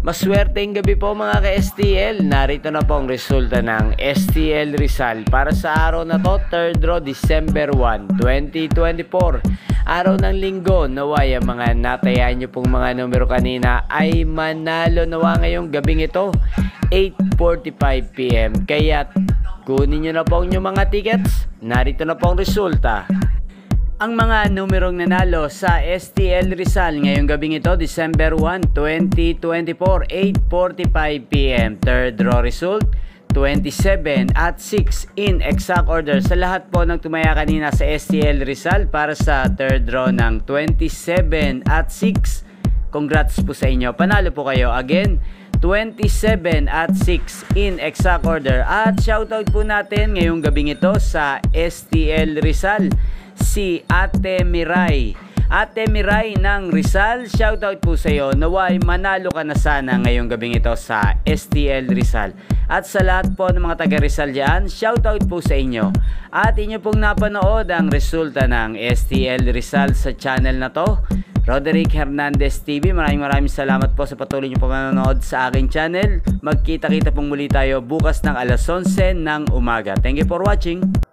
Maswerteng gabi po mga ka-STL. Narito na po ang resulta ng STL Rizal para sa araw na to, 3rd draw, December 1, 2024. Araw ng linggo, naway ang mga natayaan nyo pong mga numero kanina ay manalo nawa ngayong gabing ito, 8:45 PM. Kaya kunin nyo na po ang inyong mga tickets. Narito na po ang resulta. Ang mga numerong nanalo sa STL Rizal ngayong gabing ito, December 1, 2024, 8:45 PM. Third draw result, 27 at 6 in exact order. Sa lahat po ng tumaya kanina sa STL Rizal para sa third draw ng 27 at 6, congrats po sa inyo. Panalo po kayo. Again, 27 at 6 in exact order. At shoutout po natin ngayong gabing ito sa STL Rizal, si Ate Miray. Ate Miray ng Rizal, shoutout po sa iyo. Naway manalo ka na sana ngayong gabing ito sa STL Rizal. At sa lahat po ng mga taga Rizal dyan, shoutout po sa inyo. At inyo pong napanood ang resulta ng STL Rizal sa channel na to, Roderick Hernandez TV. Maraming salamat po sa patuloy nyo panonood sa aking channel. Magkita-kita pong muli tayo bukas ng alas 11 ng umaga. Thank you for watching.